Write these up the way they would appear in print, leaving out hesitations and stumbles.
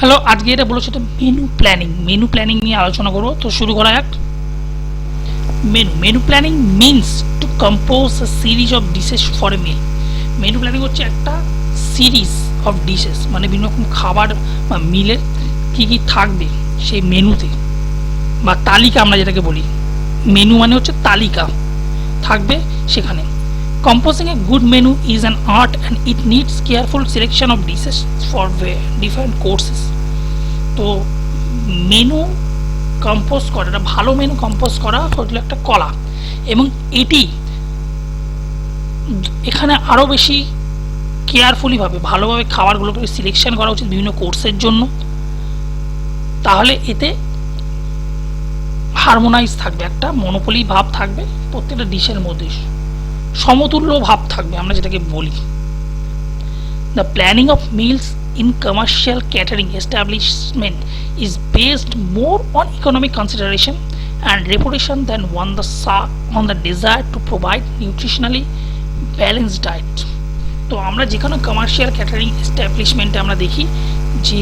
Hello, আজকে এটা বলেছে তো মেনু প্ল্যানিং নিয়ে আলোচনা করবো। তো শুরু করা যাক। Menu planning means to compose a series of dishes for a meal. Menu planning হচ্ছে একটা সিরিজ অফ ডিশেস, মানে বিভিন্ন রকম খাবার বা মিলের কী কী থাকবে সেই মেনুতে, বা তালিকা আমরা যেটাকে বলি। মেনু মানে হচ্ছে তালিকা থাকবে সেখানে। Composing a good menu is an art and it needs careful selection of dishes for different courses. তো মেনু কম্পোজ করা, একটা ভালো মেনু কম্পোজ করা হলো একটা কলা, এবং এটি এখানে আরও বেশি কেয়ারফুলিভাবে ভালোভাবে খাবারগুলোকে সিলেকশন করা উচিত বিভিন্ন কোর্সের জন্য। তাহলে এতে হারমোনাইজ থাকবে, একটা মনোপলি ভাব থাকবে প্রত্যেকটা ডিশের মধ্যে, সমতুল্য ভাব থাকবে আমরা যেটাকে বলি। The planning of meals in commercial catering establishment is based more on economic consideration and reputation than on the desire to provide nutritionally balanced diet. তো আমরা যেখানে কমার্শিয়াল ক্যাটারিং এস্টাবলিশমেন্টে আমরা দেখি যে,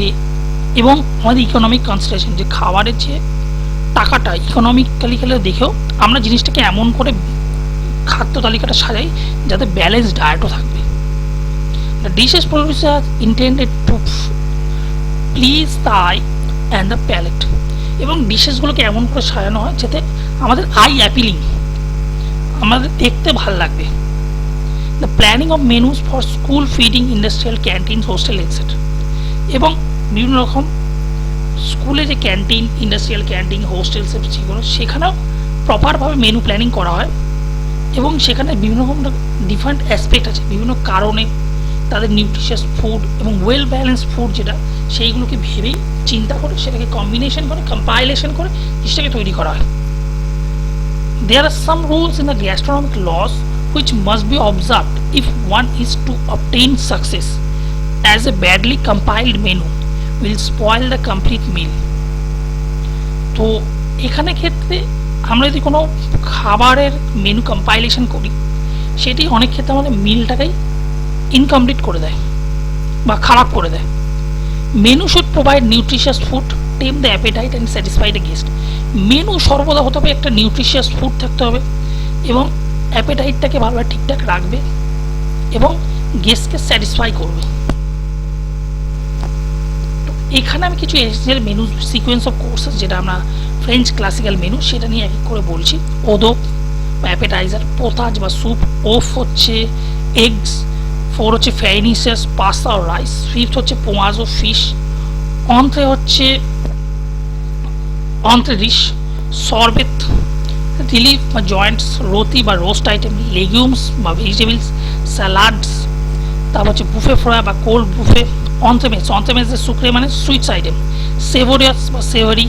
এবং আমাদের ইকোনমিক কনসিডারেশন, যে খাবারের যে টাকাটা ইকোনমিক্যালি দেখেও আমরা জিনিসটাকে এমন করে খাদ্য তালিকাটা সাজাই যাতে ব্যালেন্সড ডায়েটও থাকবে। The dishes produced are intended to please the eye and the palate, এবং ডিশেসগুলোকে এমন করে সাজানো হয় যাতে আমাদের আই অ্যাপিলিং, আমাদের দেখতে ভালো লাগবে। The planning of menus for school feeding, industrial canteens, hostel etc. এবং বিভিন্ন রকম স্কুলে যে ক্যান্টিন, ইন্ডাস্ট্রিয়াল ক্যান্টিন, হোস্টেল যেগুলো, সেখানেও প্রপারভাবে মেনু প্ল্যানিং করা হয়, এবং সেখানে বিভিন্ন রকম ডিফারেন্ট অ্যাসপেক্ট আছে, বিভিন্ন কারণে তাদের নিউট্রিশিয়াস ফুড এবং ওয়েল ব্যালেন্সড ফুড যেটা, সেইগুলোকে ভেবেই চিন্তা করে সেটাকে কম্বিনেশন করে কম্পাইলেশন করে জিনিসটাকে তৈরি করা হয়। There are some rules in the gastronomic laws which must be observed if one is to obtain success, as a badly compiled menu will spoil the complete meal. তো এখানে ক্ষেত্রে আমরা যদি কোনো খাবারের মেনু কম্পাইলেশন করি, সেটি অনেক ক্ষেত্রে আমাদের মিলটাকেই ইনকমপ্লিট করে দেয় বা খারাপ করে দেয়। Menu should provide nutritious food, tame the appetite and satisfy the guest. Menu সর্বদা হতে হবে একটা নিউট্রিশিয়াস ফুড থাকতে হবে, এবং অ্যাপেটাইটটাকে ভালোভাবে ঠিকঠাক রাখবে এবং গেস্টকে স্যাটিসফাই করবে। তো এখানে আমি কিছু essential menu sequence of courses, যেটা আমরা ফ্রেঞ্চ ক্লাসিক্যাল মেনু, সেটা নিয়ে এক এক করে বলছি। ওদো বা অ্যাপেটাইজার, পোতাজ বা স্যুপ, ওফ হচ্ছে এগস, 4 হচ্ছে ফেনিসিয়াস পাস্তা ও রাইস, 5th হচ্ছে পোমাজো ফিশ, অন্ত্রে হচ্ছে অন্ত্রে ডিশ, সরবেত, রিলিফ বা জয়েন্টস, রোটি বা রোস্ট আইটেম, লেগুমস বা ভেজিটেবলস, স্যালাডস, তারপর হচ্ছে বুফে ফ্রাই বা কোল্ড বুফে, অন্ত্রেমেজে সুক্রে মানে সুইটস আইটেম, সেভোরিয়াস বা সেভারি,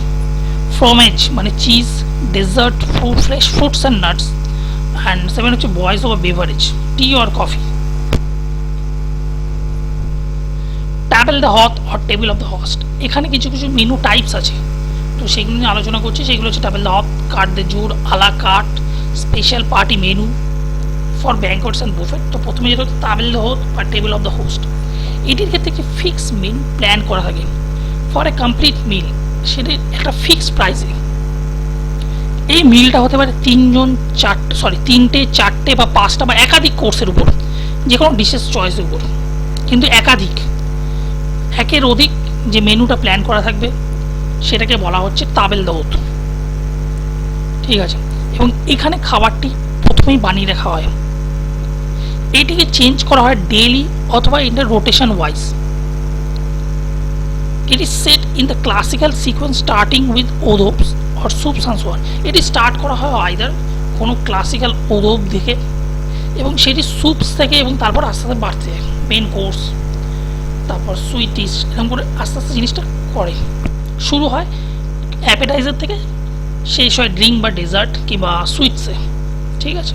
ফ্রমেজ মানে cheese, dessert, fruit, fresh fruits and nuts, and 7 হচ্ছে বয়েজ বা beverage, tea or coffee. Table the hot or table of the host, এখানে কিছু কিছু মেনু টাইপস আছে, তো সেগুলো নিয়ে আলোচনা করছি। সেগুলো হচ্ছে table the hot, carte du jour, a la carte, special party menu for banquets and buffet. তো প্রথমে যেটা হচ্ছে ট্যাবল দ্য হট বা টেবিল অফ দ্য হোস্ট, এটির ক্ষেত্রে একটি ফিক্স মেনু প্ল্যান করা থাকে ফর এ কমপ্লিট মিল, সেটা একটা ফিক্স প্রাইসে। এই মিলটা হতে পারে 3টে, 4টে বা 5টা বা একাধিক কোর্সের উপর, যে কোনো ডিশেস চয়েসের উপর, কিন্তু একের অধিক যে মেনুটা প্ল্যান করা থাকবে সেটাকে বলা হচ্ছে তাবেল দাওত, ঠিক আছে। এবং এখানে খাবারটি প্রথমেই বানিয়ে রাখা হয়, এটিকে চেঞ্জ করা হয় ডেইলি অথবা in the rotation wise. It is set in the classical sequence starting with odobs or soups and so on. এটি স্টার্ট করা হয় আইদার কোনো ক্লাসিক্যাল ওদব থেকে, এবং সেটি সুপস থেকে, এবং তারপর আস্তে আস্তে বাড়তে যায় মেন কোর্স, তারপর সুইট ডিশ, এরকম করে আস্তে আস্তে জিনিসটা করে। শুরু হয় অ্যাপেটাইজার থেকে, শেষ হয় ড্রিঙ্ক বা ডেজার্ট কিংবা সুইটসে, ঠিক আছে।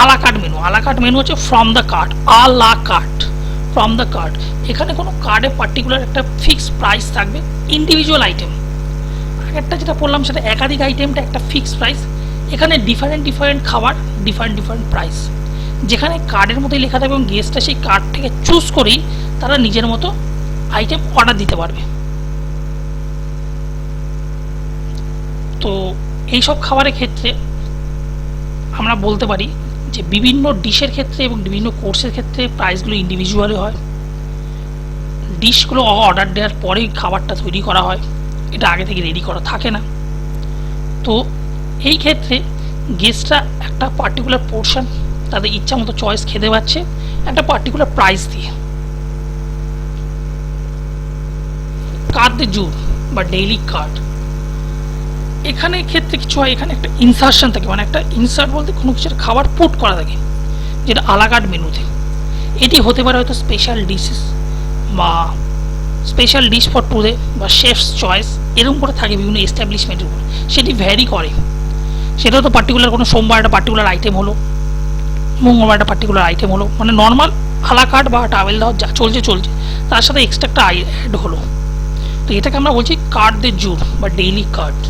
আলাকার্ট মেনু হচ্ছে from the cart, from the cart. এখানে কোনো কার্ডে পার্টিকুলার একটা ফিক্সড প্রাইস থাকবে, ইন্ডিভিজুয়াল আইটেম। আগেরটা যেটা বললাম সেটা একাধিক আইটেমটা একটা ফিক্সড প্রাইস, এখানে ডিফারেন্ট খাবার, ডিফারেন্ট প্রাইস, যেখানে কার্ডের মধ্যেই লেখা থাকবে এবং গেস্টটা সেই কার্ড থেকে চুজ করেই তারা নিজের মতো আইটেম অর্ডার দিতে পারবে। তো এইসব খাবারের ক্ষেত্রে আমরা বলতে পারি যে বিভিন্ন ডিশের ক্ষেত্রে এবং বিভিন্ন কোর্সের ক্ষেত্রে প্রাইসগুলো ইন্ডিভিজুয়ালি হয়। ডিশগুলো অর্ডার দেওয়ার পরেই খাবারটা তৈরি করা হয়, এটা আগে থেকে রেডি করা থাকে না। তো এই ক্ষেত্রে গেস্টরা একটা পার্টিকুলার পোর্শন তাদের ইচ্ছা মতো চয়েস খেতে পাচ্ছে একটা পার্টিকুলার প্রাইস দিয়ে। কার্ড দে জুর বা ডেইলি কার্ড, এখানে ক্ষেত্রে কিছু হয়, এখানে একটা ইনসার্শন থাকে, মানে একটা ইনসার্ট বলতে কোনো কিছুর খাবার পুট করা থাকে যেটা আলাকার্ট মেনুতে। এটি হতে পারে হয়তো স্পেশাল ডিশেস বা স্পেশাল ডিশ ফর টুডে বা শেফস চয়েস, এরকম করে থাকে বিভিন্ন এস্টাবলিশমেন্টের উপর, সেটি ভ্যারি করে। সেটা তো পার্টিকুলার কোনো সোমবার একটা পার্টিকুলার আইটেম হলো, মঙ্গলবার একটা পার্টিকুলার আইটেম হলো, মানে নর্মাল আলাকার্ট বা ট্রাভেল দেওয়া যা চলছে তার সাথে এক্সট্রা একটা অ্যাড হলো। তো এটাকে আমরা বলছি কার্ড দে জুর বা ডেইলি কার্ড।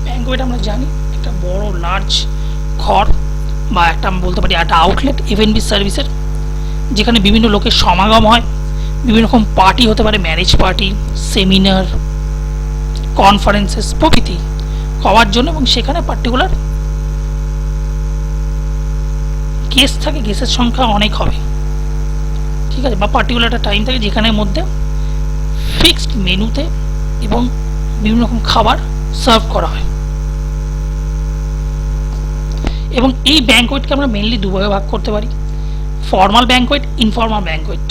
ব্যাঙ্কোয়েট আমরা জানি একটা বড় লার্জ ঘর বা একটা আমরা বলতে পারি একটা আউটলেট F&B সার্ভিসের, যেখানে বিভিন্ন লোকের সমাগম হয়, বিভিন্ন রকম পার্টি হতে পারে, ম্যারেজ পার্টি, সেমিনার, কনফারেন্সেস প্রভৃতি হওয়ার জন্য, এবং সেখানে পার্টিকুলার গেস্ট থাকে, গেস্টের সংখ্যা অনেক হবে, ঠিক আছে, বা পার্টিকুলার একটা টাইম থাকে যেখানের মধ্যে ফিক্সড মেনুতে এবং বিভিন্ন রকম খাবার সার্ভ করা হয়। এবং এই ব্যাঙ্কোয়েটকে আমরা মেনলি দুভাগে ভাগ করতে পারি, formal banquet, informal banquet.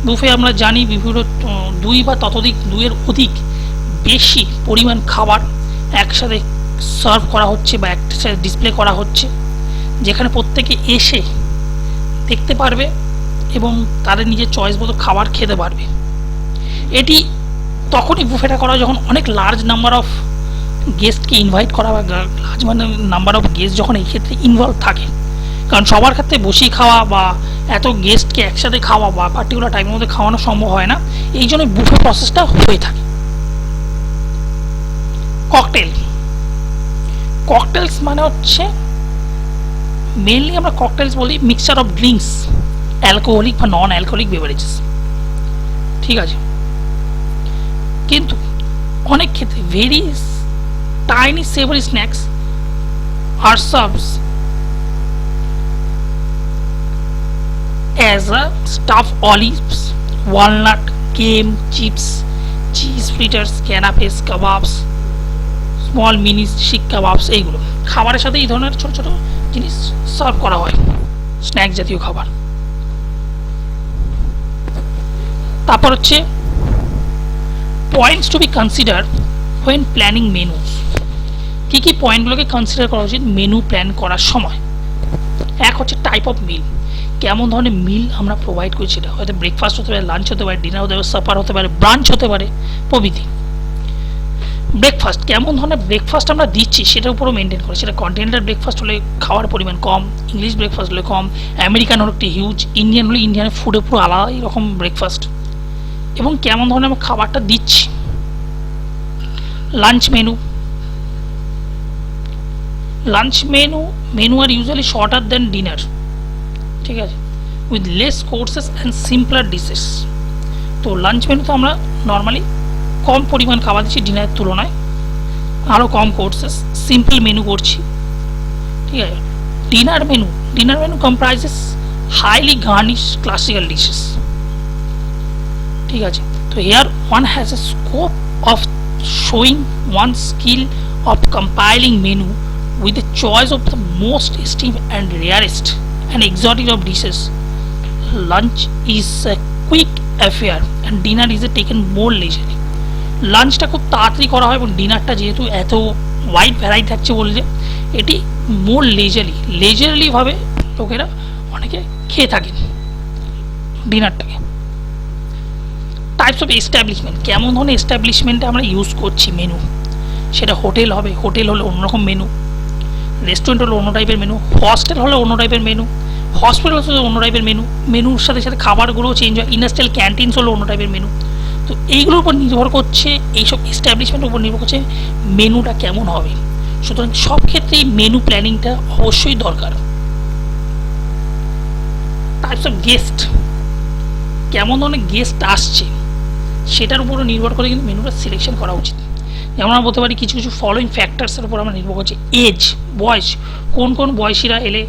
Buffet আমরা জানি বিভিন্ন দুই বা ততোধিক দুইয়ের অধিক বেশি পরিমাণ খাবার একসাথে সার্ভ করা হচ্ছে বা একসাথে ডিসপ্লে করা হচ্ছে, যেখানে প্রত্যেকে এসে দেখতে পারবে এবং তাদের নিজের চয়েস মতো খাবার খেতে পারবে। এটি তখনই বুফেটা করা যখন অনেক লার্জ নাম্বার অফ গেস্টকে ইনভাইট করা বা লার্জ নাম্বার অফ গেস্ট যখন এই ক্ষেত্রে ইনভলভ থাকে, কারণ সবার ক্ষেত্রে বসিয়ে খাওয়া বা এত গেস্টকে একসাথে খাওয়া বা পার্টিকুলার টাইমের মধ্যে খাওয়ানো সম্ভব হয় না, এই জন্য বুফে প্রসেসটা হয়ে থাকে। ককটেলস মানে হচ্ছে মেনলি আমরা ককটেলস বলি মিক্সচার অফ ড্রিঙ্কস, অ্যালকোহলিক বা নন অ্যালকোহলিক বেভারেজেস, ঠিক আছে। কিন্তু অনেক ক্ষেত্রে very tiny savoury snacks are serves as a stuffed olives, walnut, game, chips, cheese fritters, canapes, kebabs, small mini শিক কাবাবস, এইগুলো খাবারের সাথে এই ধরনের ছোট ছোট জিনিস সার্ভ করা হয়, স্ন্যাক জাতীয় খাবার। তারপর হচ্ছে points to be consider when planning menus. কী কী পয়েন্টগুলোকে কনসিডার করা উচিত মেনু প্ল্যান করার সময়? এক হচ্ছে টাইপ অফ মিল, কেমন ধরনের মিল আমরা প্রোভাইড করছি, সেটা হয়তো ব্রেকফাস্ট হতে পারে, লাঞ্চ হতে পারে, ডিনার হতে পারে, সাপার হতে পারে, ব্রাঞ্চ হতে পারে প্রভৃতি। ব্রেকফাস্ট, কেমন ধরনের ব্রেকফাস্ট আমরা দিচ্ছি সেটার উপরও মেনটেন করে, সেটা কন্টিনেন্টাল ব্রেকফাস্ট হলে খাওয়ার পরিমাণ কম, ইংলিশ ব্রেকফাস্ট হলে কম, আমেরিকান হলে একটি হিউজ, ইন্ডিয়ান হলে ইন্ডিয়ানের ফুডে পুরো আলাদাই রকম ব্রেকফাস্ট, এবং কেমন ধরনের আমরা খাবারটা দিচ্ছি। লাঞ্চ মেনু আর ইউজুয়ালি শর্টার দেন ডিনার, ঠিক আছে, with less courses and simpler dishes. তো লাঞ্চ মেনুতে আমরা নর্মালি কম পরিমাণ খাবার দিচ্ছি ডিনারের তুলনায়, আরও কম কোর্সেস, সিম্পল মেনু করছি, ঠিক আছে। Dinner menu comprises highly garnish classical dishes, ঠিক আছে। তো here one has a scope of showing one skill of compiling menu with the choice of the most esteemed and rarest and exotic of dishes. Lunch is a quick affair and dinner is taken more leisurely. লাঞ্চটা খুব তাড়াতাড়ি করা হয় এবং ডিনারটা যেহেতু এত wide variety থাকছে বলছে এটি মোর লেজারলি ভাবে লোকেরা অনেকে খেয়ে থাকেন ডিনারটাকে। টাইপস অফ এস্টাবলিশমেন্ট, কেমন ধরনের এস্টাবলিশমেন্টে আমরা ইউজ করছি মেনু, সেটা হোটেল হবে, হোটেল হলে অন্যরকম মেনু, রেস্টুরেন্ট হলে অন্য টাইপের মেনু, হস্টেল হলে অন্য টাইপের মেনু, হসপিটাল হলে অন্য টাইপের মেনুর সাথে সাথে খাবারগুলোও চেঞ্জ হয়, ইন্ডাস্ট্রিয়াল ক্যান্টিনস হলে অন্য টাইপের মেনু। তো এইগুলোর উপর নির্ভর করছে, এইসব এস্টাবলিশমেন্টের উপর নির্ভর করছে মেনুটা কেমন হবে। সুতরাং সব ক্ষেত্রেই মেনু প্ল্যানিংটা অবশ্যই দরকার। টাইপস অফ গেস্ট, কেমন ধরনের গেস্ট আসছে সেটার উপরে নির্ভর করে কিন্তু মেনুটা সিলেকশন করা উচিত। যেমন আমরা বলতে পারি কিছু কিছু ফলোইং ফ্যাক্টরসের উপর আমরা নির্ভর করছি। এজ, বয়স, কোন কোন বয়সীরা এলে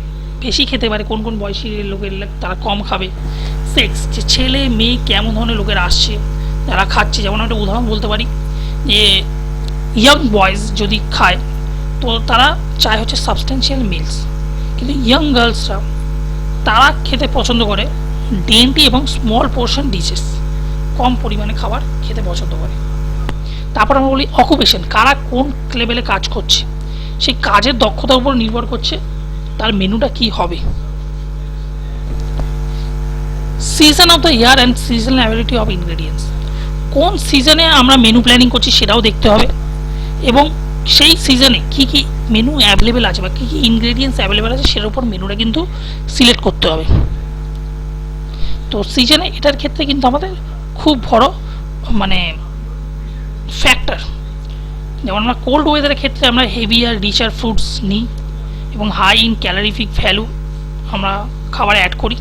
বেশি খেতে পারে, কোন কোন বয়সী লোকের এলে তারা কম খাবে। সেক্স, যে ছেলে মেয়ে কেমন ধরনের লোকের আসছে যারা খাচ্ছে। যেমন একটা উদাহরণ বলতে পারি যে ইয়াং বয়েজ যদি খায় তো তারা চায় হচ্ছে সাবস্টেন্সিয়াল মিলস, কিন্তু ইয়াং গার্লসরা তারা খেতে পছন্দ করে ডেন্টি এবং স্মল পোর্শন ডিশেস, কম পরিমাণে খাবার খেতে পছন্দ করে। তারপর আমরা বলি অকুপেশন, কারা কোন লেভেলে কাজ করছে, সেই কাজের দক্ষতার উপর নির্ভর করছে তার মেনুটা কি হবে। Season of the year and seasonal ability of ingredients, কোন সিজনে আমরা মেনু প্ল্যানিং করছি সেটাও দেখতে হবে, এবং সেই সিজনে কী কী মেনু অ্যাভেলেবেল আছে বা কী কী ইনগ্রেডিয়েন্টস অ্যাভেলেবেল আছে সেটার উপর মেনুটা কিন্তু সিলেক্ট করতে হবে। তো সিজনে এটার ক্ষেত্রে কিন্তু আমাদের খুব বড় মানে ফ্যাক্টর। যেমন আমরা কোল্ড ওয়েদারের ক্ষেত্রে আমরা হেভি আর রিচার ফ্রুটস নিই এবং হাই ইন ক্যালোরিফিক ভ্যালু আমরা খাবারে অ্যাড করি।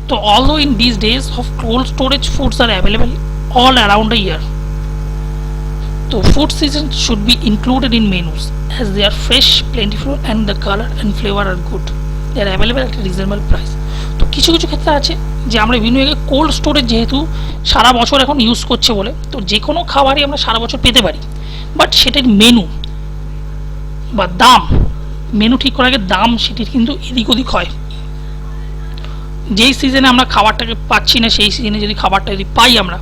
তো although in these days of cold storage foods are available all around the year, so food season should be included in menus as they are fresh, plentiful and the color and flavor are good. They are available at a reasonable price. তো কিছু কিছু ক্ষেত্রে আছে যে আমরা বিভিন্ন cold storage যেহেতু সারা বছর এখন ইউজ করছে বলে তো যে কোনো খাবারই আমরা সারা বছর পেতে পারি, বাট সেটার মেনু বা দাম, মেনু ঠিক করার আগে দাম সেটির কিন্তু এদিক ওদিক হয়। যেই সিজনে আমরা খাবারটাকে পাচ্ছি না সেই সিজনে যদি খাবারটা যদি পাই আমরা,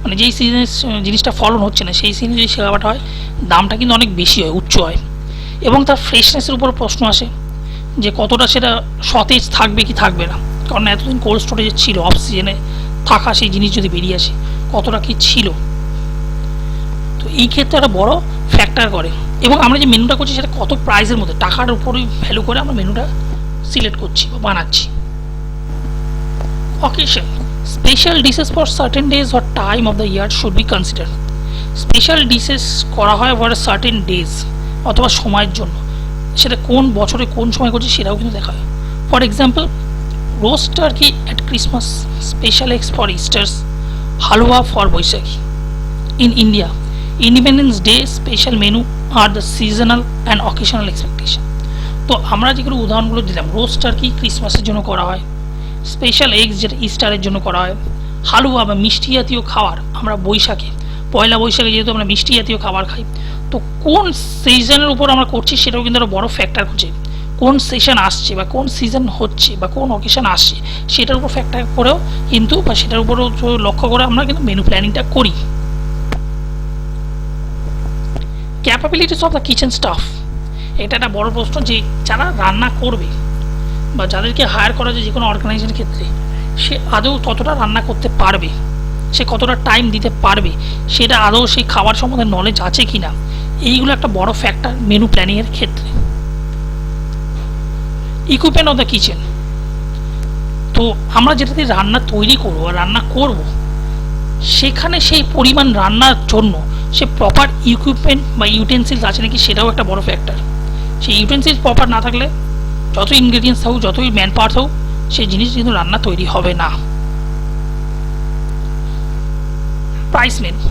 মানে যেই সিজনে জিনিসটা ফলন হচ্ছে না সেই সিজনে যদি সে খাবারটা হয় দামটা কিন্তু অনেক বেশি হয়, উচ্চ হয়। এবং তার ফ্রেশনেসের উপর প্রশ্ন আসে যে কতটা সেটা সতেজ থাকবে কি থাকবে না, কারণ এতদিন কোল্ড স্টোরেজে ছিল, অফ সিজনে থাকা সেই জিনিস যদি বেরিয়ে আসে কতটা কি ছিল। তো এই ক্ষেত্রে একটা বড় ফ্যাক্টর করে। এবং আমরা যে মেনুটা করছি সেটা কত প্রাইসের মধ্যে, টাকার উপরই ভ্যালু করে আমরা মেনুটা সিলেক্ট করছি বা বানাচ্ছি। Occasion, special dishes for certain days or time of the year should be considered. Special dishes করা হয় ফর সার্টেন ডেজ অথবা সময়ের জন্য, সেটা কোন বছরে কোন সময় করছে সেটাও কিন্তু দেখা হয়। For example roast turkey at Christmas, special eggs for Easters, halwa for Baisakhi. In India Independence Day special menu are the seasonal and occasional expectation. তো আমরা যেগুলো উদাহরণগুলো দিলাম, রোস্ট টার্কি ক্রিসমাসের জন্য করা হয়, স্পেশাল এগস যেটা ইস্টারের জন্য করা হয়, হালুয়া বা মিষ্টি জাতীয় খাবার আমরা বৈশাখে, পয়লা বৈশাখে যেহেতু আমরা মিষ্টি জাতীয় খাবার খাই, তো কোন সিজনের উপর আমরা করছি সেটাও কিন্তু একটা বড় ফ্যাক্টর করছে। কোন সেশন আসছে বা কোন সিজন হচ্ছে বা কোন অকেশন আসছে সেটার উপর ফ্যাক্টর করেও কিন্তু বা সেটার উপরও লক্ষ্য করে আমরা কিন্তু মেনু প্ল্যানিংটা করি। Capabilities of the kitchen staff, এটা একটা বড় প্রশ্ন যে যারা রান্না করবে বা যাদেরকে হায়ার করা যায় যে কোনো অর্গানাইজেশনের ক্ষেত্রে, সে আদৌ কতটা রান্না করতে পারবে, সে কতটা টাইম দিতে পারবে, সেটা আদৌ সেই খাবার সম্বন্ধে নলেজ আছে কি না, এইগুলো একটা বড় ফ্যাক্টর মেনু প্ল্যানিংয়ের ক্ষেত্রে। ইকুইপমেন্ট অফ দ্য কিচেন, তো আমরা যেটাতে রান্না তৈরি করবো বা রান্না করব সেখানে সেই পরিমাণ রান্নার জন্য সে প্রপার ইকুইপমেন্ট বা ইউটেন্সিলস আছে নাকি সেটাও একটা বড় ফ্যাক্টর। সেই ইউটেন্সিলস প্রপার না থাকলে যত ইনগ্রেডিয়েন্টস থাকুক, যতই ম্যান পাওয়ার থাকুক, সেই জিনিস কিন্তু রান্না তৈরি হবে না। প্রাইস মেনু,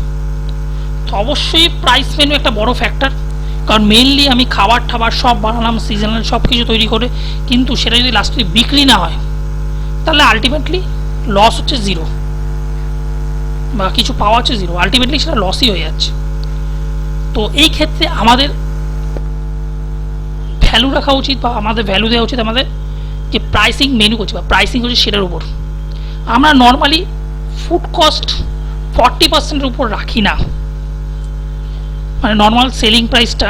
তো অবশ্যই প্রাইস মেনু একটা বড় ফ্যাক্টর, কারণ মেইনলি আমি খাবার টাবার সব বানালাম সিজনাল সব কিছু তৈরি করে, কিন্তু সেটা যদি লাস্টলি বিক্রি না হয় তাহলে আলটিমেটলি লস হচ্ছে জিরো বা কিছু পাওয়া হচ্ছে জিরো, আলটিমেটলি সেটা লসই হয়ে যাচ্ছে। তো এই ক্ষেত্রে আমাদের ভ্যালু রাখা উচিত বা আমাদের ভ্যালু দেওয়া উচিত আমাদের যে প্রাইসিং মেনু করছি বা প্রাইসিং করছি সেটার উপর। আমরা নর্মালি ফুড কস্ট 40%-এর উপর রাখি না, মানে নর্মাল সেলিং প্রাইসটা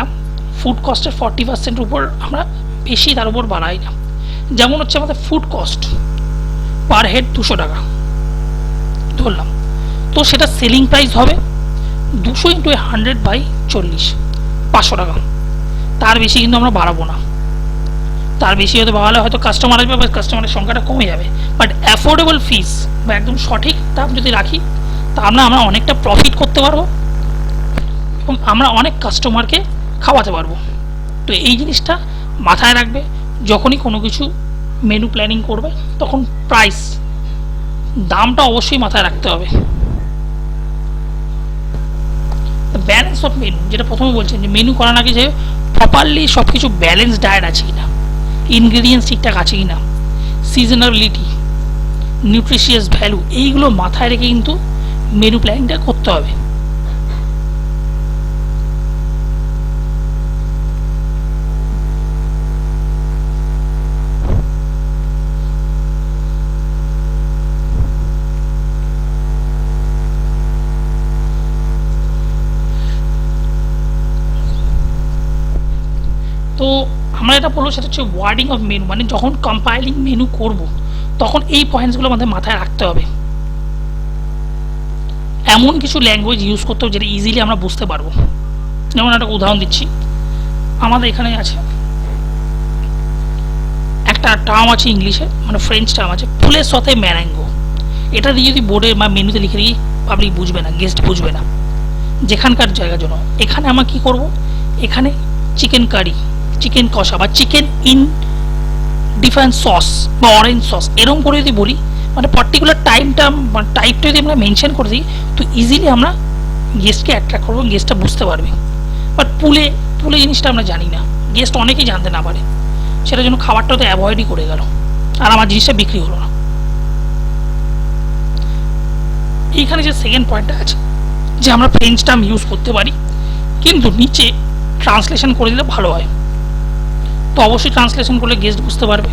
ফুড কস্টের 40%-এর উপর আমরা বেশি তার উপর বাড়াই না। যেমন হচ্ছে আমাদের ফুড কস্ট পার হেড 200 টাকা ধরলাম, তো সেটা সেলিং প্রাইস হবে 200 × 100/40, 500 টাকা। তার বেশি কিন্তু আমরা বাড়াবো না, তার বেশি হয়তো বাড়ালে হয়তো কাস্টমার আসবে বা কাস্টমারের সংখ্যাটা কমে যাবে, বাট অ্যাফোর্ডেবল ফিস বা একদম সঠিক দাম যদি রাখি তা আমরা অনেকটা প্রফিট করতে পারবো এবং আমরা অনেক কাস্টমারকে খাওয়াতে পারবো। তো এই জিনিসটা মাথায় রাখবে যখনই কোনো কিছু মেনু প্ল্যানিং করবে তখন প্রাইস, দামটা অবশ্যই মাথায় রাখতে হবে। ব্যালেন্স অফ মেনু, যেটা প্রথমে বলছেন যে মেনু করার আগে যে প্রপারলি সব কিছু ব্যালেন্স ডায়েট আছে কিনা, ইনগ্রিডিয়েন্টস ঠিকঠাক আছে কিনা, সিজনাবিলিটি, নিউট্রিশিয়াস ভ্যালু, এইগুলো মাথায় রেখে কিন্তু মেনু প্ল্যানিংটা করতে হবে। তো আমরা এটা বলবো সেটা হচ্ছে ওয়ার্ডিং অফ মেনু, মানে যখন কম্পাইলিং মেনু করব তখন এই পয়েন্টসগুলো আমাদের মাথায় রাখতে হবে। এমন কিছু ল্যাঙ্গুয়েজ ইউজ করতে হবে যেটা ইজিলি আমরা বুঝতে পারবো। যেমন একটা উদাহরণ দিচ্ছি, আমাদের এখানে আছে একটা টার্ম আছে ইংলিশে, মানে ফ্রেঞ্চ টার্ম আছে, ফুলের সাথে ম্যারাঙ্গো। এটা দিয়ে যদি বোর্ডে বা মেনুতে লিখে দিই পাবলিক বুঝবে না, গেস্ট বুঝবে না, যেখানকার জায়গার জন্য। এখানে আমরা কি করব, এখানে চিকেন কারি, চিকেন কষা বা চিকেন ইন ডিফারেন্ট সস বা অরেঞ্জ সস এরকম করে যদি বলি, মানে পার্টিকুলার টাইপটা যদি আমরা মেনশন করে দিই তো ইজিলি আমরা গেস্টকে অ্যাট্রাক্ট করবো, গেস্টটা বুঝতে পারবে। বাট পুলে জিনিসটা আমরা জানি না, গেস্ট অনেকেই জানতে না পারে, সেটার জন্য খাবারটা তো অ্যাভয়েডই করে গেল আর আমার জিনিসটা বিক্রি হলো না। এইখানে যে সেকেন্ড পয়েন্টটা আছে যে আমরা ফ্রেঞ্চ টার্ম ইউজ করতে পারি, কিন্তু নিচে ট্রান্সলেশন করে দিলে ভালো হয়। তো অবশ্যই ট্রান্সলেশন করলে গেস্ট বুঝতে পারবে।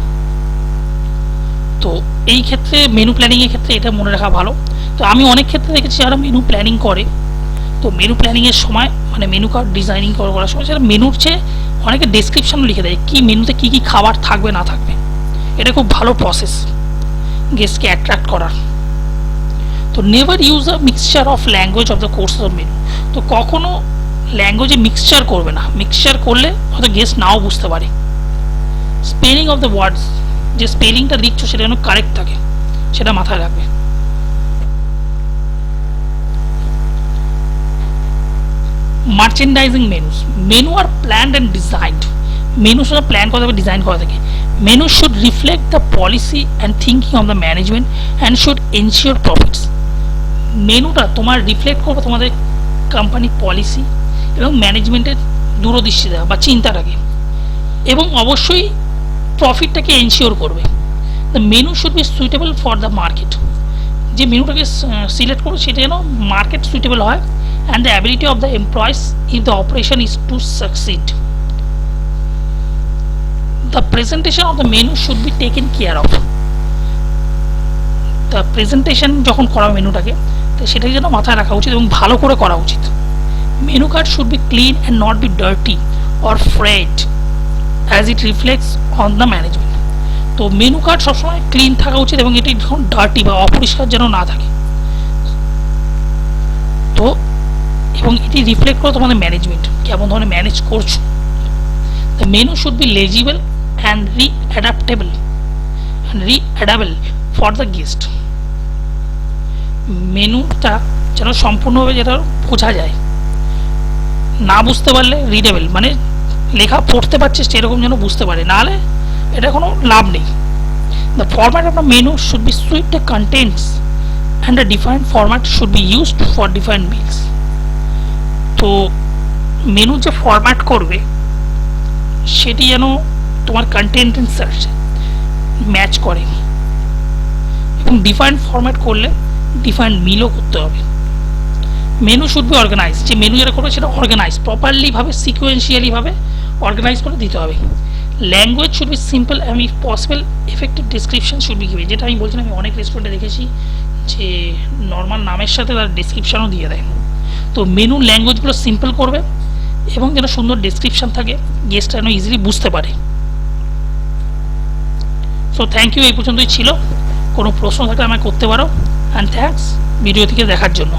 তো এই ক্ষেত্রে মেনু প্ল্যানিংয়ের ক্ষেত্রে এটা মনে রাখা ভালো। তো আমি অনেক ক্ষেত্রে দেখেছি যারা মেনু প্ল্যানিং করে, তো মেনু প্ল্যানিংয়ের সময় মানে মেনু কার্ড ডিজাইনিং করার সময় সেটা মেনুর চেয়ে অনেকে ডেসক্রিপশানও লিখে দেয় কি মেনুতে কী কী খাবার থাকবে না থাকবে। এটা খুব ভালো প্রসেস গেস্টকে অ্যাট্রাক্ট করার। তো never use a mixture of language of the course of menu. তো কখনো ল্যাঙ্গুয়েজে মিক্সচার করবে না, মিক্সচার করলে হয়তো গেস্ট নাও বুঝতে পারে। স্পেলিং অফ দ্য ওয়ার্ডস, যে স্পেলিংটা লিখছো সেটা যেন কারেক্ট থাকে, সেটা মাথায় রাখবে। Merchandising menus, menu are planned and designed. Menu শুধু প্ল্যান করা থাকে, ডিজাইন করা থাকে। Menu should reflect the policy and thinking of the management and should ensure profits. মেনুটা তোমার রিফ্লেক্ট করবে তোমাদের কোম্পানির পলিসি এবং ম্যানেজমেন্টের দূরদৃষ্টি দেওয়া বা চিন্তাটাকে, এবং অবশ্যই প্রফিটটাকে এনশিওর করবে। The menu should B suitable for the market, যে মেনুটাকে সিলেক্ট করবে সেটা যেন মার্কেট সুইটেবল হয়, and the ability of the employees if the operation is to succeed. The presentation of the menu should be taken care of. The presentation যখন করা মেনুটাকে তো সেটাকে যেন মাথায় রাখা উচিত এবং ভালো করে করা উচিত। Menu card should be clean and not be dirty or frayed as it reflects on the management. তো মেনু কার্ড সবসময় ক্লিন থাকা উচিত এবং এটি যখন ডার্টি বা অপরিষ্কার যেন না থাকে, তো এবং এটি রিফ্লেক্ট করে তোমাদের ম্যানেজমেন্ট কেমন ধরনের ম্যানেজ করছো। The menu should be legible and readable for the guest. মেনুটা যেন সম্পূর্ণভাবে যেটা বোঝা যায়, না বুঝতে পারলে রিডেবল মানে লেখা পড়তে পারছিস সেরকম যেন বুঝতে পারে, নাহলে এটা কোনো লাভ নেই। The format of the menu should be suit the contents and the different format should be used for different meals. তো মেনু যে ফরম্যাট করবে সেটি যেন তোমার কন্টেন্ট এন্ড সার্চ ম্যাচ করে, এবং ডিফারেন্ট ফরম্যাট করলে ডিফারেন্ট মিলও করতে হবে। মেনু শুড বি অর্গানাইজ, যে মেনু যেটা করবে সেটা অর্গানাইজ প্রপারলি ভাবে সিকোয়েন্সিয়ালি ভাবে অর্গানাইজ করে দিতে হবে। Language should be simple and if possible effective description should be given. যেটা আমি বলছিলাম, আমি অনেক রেস্টুরেন্টে দেখেছি যে নর্মাল নামের সাথে তার ডিসক্রিপশনও দিয়ে দেয়। তো মেনু ল্যাঙ্গুয়েজগুলো সিম্পল করবে এবং যেন সুন্দর ডেসক্রিপশন থাকে, গেস্টরা যেন ইজিলি বুঝতে পারে। সো থ্যাংক ইউ, এই পর্যন্তই ছিল। কোনো প্রশ্ন থাকলে আমায় করতে পারো, অ্যান্ড থ্যাঙ্কস ভিডিও থেকে দেখার জন্য।